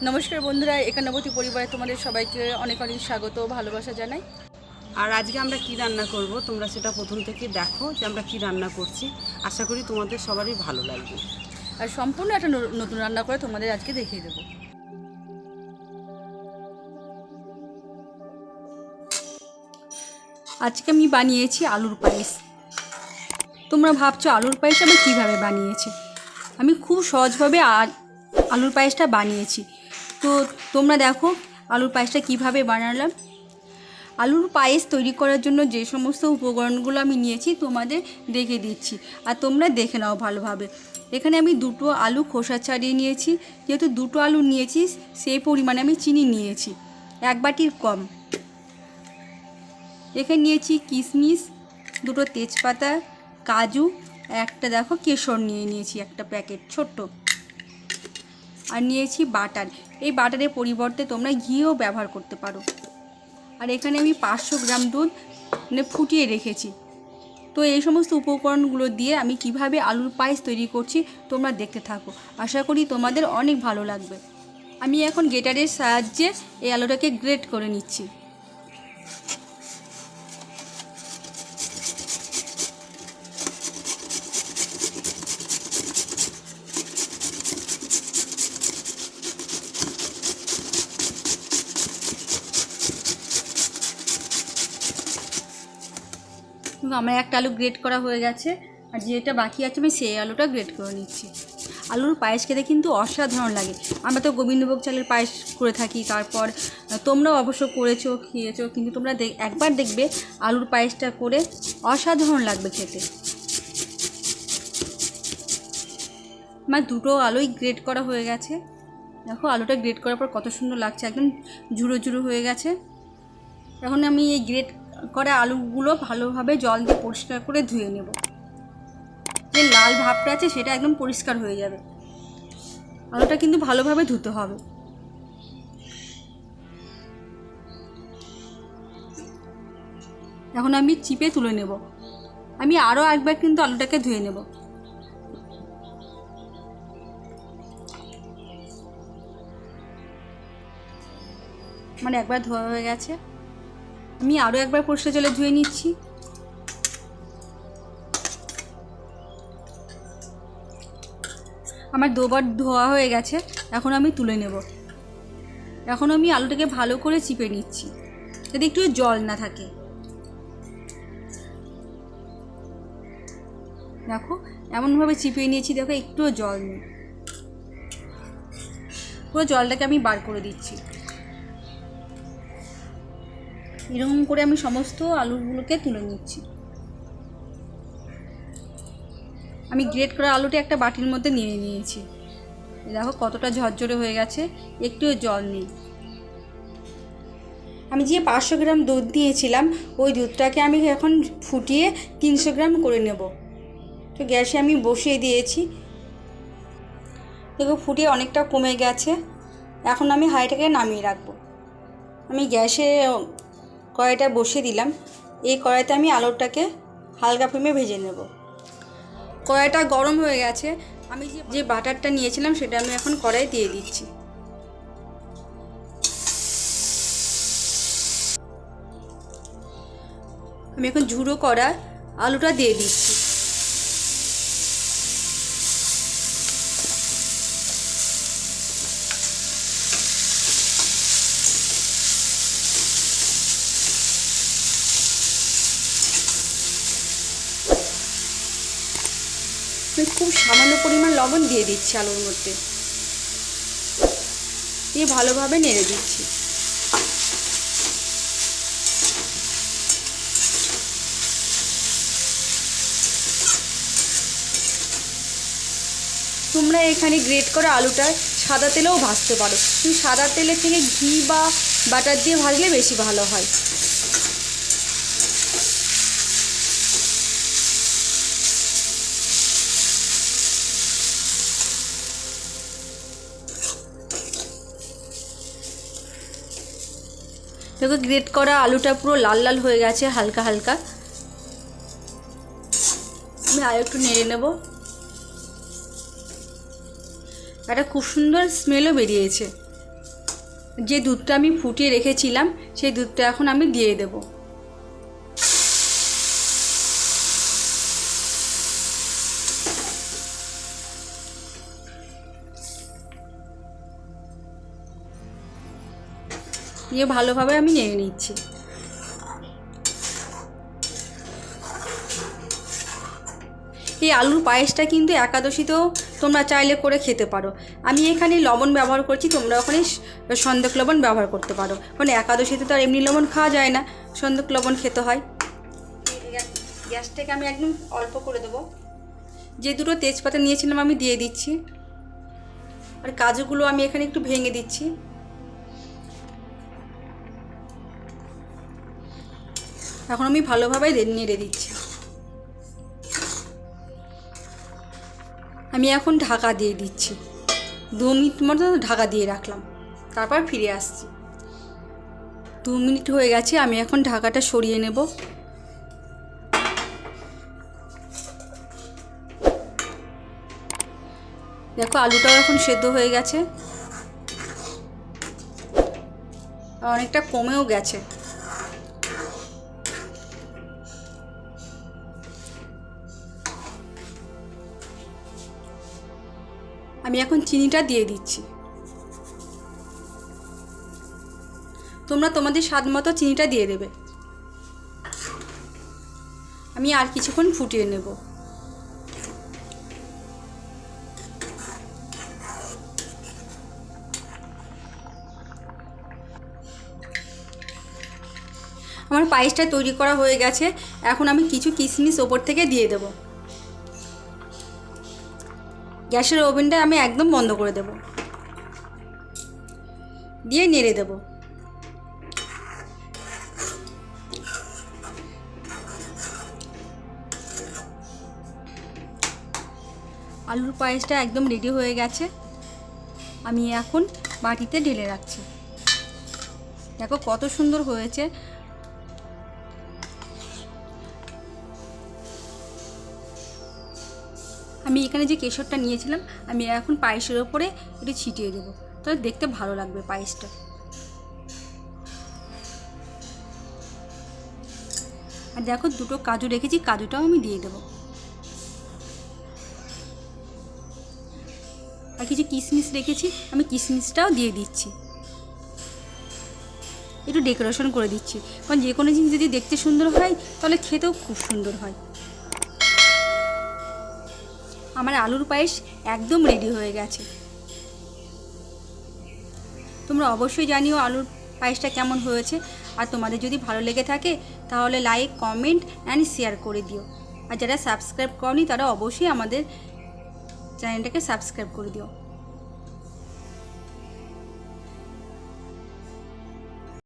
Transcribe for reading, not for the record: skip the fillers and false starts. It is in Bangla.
নমস্কার বন্ধুরা, একান্নবতী পরিবারে তোমাদের সবাইকে অনেক অনেক স্বাগত ও ভালোবাসা জানাই। আর আজকে আমরা কি রান্না করব তোমরা সেটা প্রথম থেকে দেখো যে আমরা কি রান্না করছি। আশা করি তোমাদের সবারই ভালো লাগবে। আর সম্পূর্ণ একটা নতুন রান্না করে তোমাদের আজকে দেখিয়ে দেবো। আজকে আমি বানিয়েছি আলুর পায়েস। তোমরা ভাবছো আলুর পায়েস আমি কীভাবে বানিয়েছি। আমি খুব সহজভাবে আলুর পায়েসটা বানিয়েছি। তো তোমরা দেখো আলুর পায়েসটা কীভাবে বানালাম। আলুর পায়েস তৈরি করার জন্য যে সমস্ত উপকরণগুলো আমি নিয়েছি তোমাদের দেখে দিচ্ছি, আর তোমরা দেখে নাও ভালোভাবে। এখানে আমি দুটো আলু খোসা ছাড়িয়ে নিয়েছি। যেহেতু দুটো আলু নিয়েছি সেই পরিমাণে আমি চিনি নিয়েছি, 1 বাটির কম। এখানে নিয়েছি কিশমিশ, দুটো তেজপাতা, কাজু, একটা দেখো কেশর নিয়েছি একটা প্যাকেট ছোট্ট, আর নিয়েছি বাটার। এই বাটারের পরিবর্তে তোমরা ঘিও ব্যবহার করতে পারো। আর এখানে আমি 500 গ্রাম দুধ ফুটিয়ে রেখেছি। তো এই সমস্ত উপকরণগুলো দিয়ে আমি কিভাবে আলুর পায়েস তৈরি করছি তোমরা দেখতে থাকো। আশা করি তোমাদের অনেক ভালো লাগবে। আমি এখন গ্রেটারের সাহায্যে এই আলুটাকে গ্রেট করে নিচ্ছি। আমার একটা আলু গ্রেট করা হয়ে গেছে, আর যেটা বাকি আছে আমি সেই আলুটা গ্রেট করে নিচ্ছি। আলুর পায়েস খেতে কিন্তু অসাধারণ লাগে। আমরা তো গোবিন্দভোগ চালের পায়েস করে থাকি, তারপর তোমরাও অবশ্য করেছো, খেয়েছো, কিন্তু তোমরা একবার দেখবে আলুর পায়েসটা করে অসাধারণ লাগবে খেতে। আমার দুটো আলুই গ্রেট করা হয়ে গেছে। দেখো আলুটা গ্রেট করার পর কত সুন্দর লাগছে, একদম ঝুড়ো ঝুড়ো হয়ে গেছে। এখন আমি এই গ্রেট করা আলুগুলো ভালোভাবে জল দিয়ে পরিষ্কার করে ধুয়ে নেব। যে লাল ভাবটা আছে সেটা একদম পরিষ্কার হয়ে যাবে। আলুটা কিন্তু ভালোভাবে ধুতে হবে। এখন আমি চিপে তুলে নেব। আমি আরও একবার কিন্তু আলুটাকে ধুয়ে নেব। মানে একবার ধোয়া হয়ে গেছে, আমি আরও একবার পরিষ্কার জলে ধুয়ে নিচ্ছি। আমার দুবার ধোয়া হয়ে গেছে, এখন আমি তুলে নেব। এখন আমি আলুটাকে ভালো করে চিপে নিচ্ছি যাতে একটু জল না থাকে। দেখো এমনভাবে চিপিয়ে নিয়েছি, দেখো একটুও জল নেই। পুরো জলটাকে আমি বার করে দিচ্ছি। এরকম করে আমি সমস্ত আলুগুলোকে তুলে নিচ্ছি। আমি গ্রেট করা আলুটা একটা বাটির মধ্যে নিয়ে নিয়েছি। দেখো কতটা ঝরঝরে হয়ে গেছে, একটুও জল নেই। আমি যে 500 গ্রাম দুধ নিয়েছিলাম ওই দুধটাকে আমি এখন ফুটিয়ে 300 গ্রাম করে নেব। তো গ্যাসে আমি বসিয়ে দিয়েছি। দেখো ফুটিয়ে অনেকটা কমে গেছে। এখন আমি হাঁড়িটাকে নামিয়ে রাখবো। আমি গ্যাসে কড়াইটা বসিয়ে দিলাম। এই কড়াইতে আমি আলুটাকে হালকা ফ্লেমে ভেজে নেব। কড়াইটা গরম হয়ে গেছে। আমি যে বাটারটা নিয়েছিলাম সেটা আমি এখন কড়াই দিয়ে দিচ্ছি। আমি এখন ঝুড়ো করা আলুটা দিয়ে দিচ্ছি। খুব সামান্য পরিমাণ লবণ দিয়ে দিচ্ছি আলুর মধ্যে, দিয়ে ভালোভাবে নেড়ে দিচ্ছি। তোমরা এখানে গ্রেট করা আলুটা সাদা তেলেও ভাজতে পারো, কিন্তু সাদা তেলের থেকে ঘি বা বাটার দিয়ে ভাজলে বেশি ভালো হয়। দেখো গ্রেট করা আলুটা পুরো লাল লাল হয়ে গেছে হালকা হালকা। আমি আর একটু নেড়ে নেব। একটা খুব সুন্দর স্মেলও বেরিয়েছে। যে দুধটা আমি ফুটিয়ে রেখেছিলাম সেই দুধটা এখন আমি দিয়ে দেব। দিয়ে ভালোভাবে আমি নেড়ে নিচ্ছি। এই আলুর পায়েসটা কিন্তু একাদশীতেও তোমরা চাইলে করে খেতে পারো। আমি এখানে লবণ ব্যবহার করছি, তোমরা ওখানে সন্দেক লবণ ব্যবহার করতে পারো, কারণ একাদশীতে তো আর এমনি লবণ খাওয়া যায় না, সন্দেক লবণ খেতে হয়। গ্যাসটাকে আমি একদম অল্প করে দেবো। যে দুটো তেজপাতা নিয়েছিলাম আমি দিয়ে দিচ্ছি, আর কাজুগুলো আমি এখানে একটু ভেঙে দিচ্ছি। এখন আমি ভালোভাবে নেড়ে দিচ্ছি। আমি এখন ঢাকা দিয়ে দিচ্ছি, 2 মিনিট মতো ঢাকা দিয়ে রাখলাম, তারপর ফিরে আসছি। 2 মিনিট হয়ে গেছে, আমি এখন ঢাকাটা সরিয়ে নেব। দেখো আলুটাও এখন সেদ্ধ হয়ে গেছে, অনেকটা কমেও গেছে। আমি এখন চিনিটা দিয়ে দিচ্ছি। তোমরা তোমাদের স্বাদ মতো চিনিটা দিয়ে দেবে। আমি আর কিছুক্ষণ ফুটিয়ে নেব। আমার পায়েসটা তৈরি করা হয়ে গেছে। এখন আমি কিছু কিশমিশ ওপর থেকে দিয়ে দেব। গ্যাসের ওভেনটা আমি একদম বন্ধ করে দেব, দিয়ে নেড়ে দেব। আলুর পায়েসটা একদম রেডি হয়ে গেছে। আমি এখন বাটিতে ঢেলে রাখছি। দেখো কত সুন্দর হয়েছে। আমি এখানে যে কেশরটা নিয়েছিলাম আমি এখন পায়েসের ওপরে একটু ছিটিয়ে দেবো, তাহলে দেখতে ভালো লাগবে পায়েসটা। আর দেখো দুটো কাজু রেখেছি, কাজুটাও আমি দিয়ে দেবো। আর কিছু কিশমিশ রেখেছি, আমি কিশমিশটাও দিয়ে দিচ্ছি। একটু ডেকোরেশন করে দিচ্ছি, কারণ যে কোনো জিনিস যদি দেখতে সুন্দর হয় তাহলে খেতেও খুব সুন্দর হয়। আমার আলুর পায়েস একদম রেডি হয়ে গেছে। তোমরা অবশ্যই জানিও আলুর পায়েসটা কেমন হয়েছে। আর তোমাদের যদি ভালো লেগে থাকে তাহলে লাইক, কমেন্ট অ্যান্ড শেয়ার করে দিও। আর যারা সাবস্ক্রাইব করনি তারা অবশ্যই আমাদের চ্যানেলটাকে সাবস্ক্রাইব করে দিও।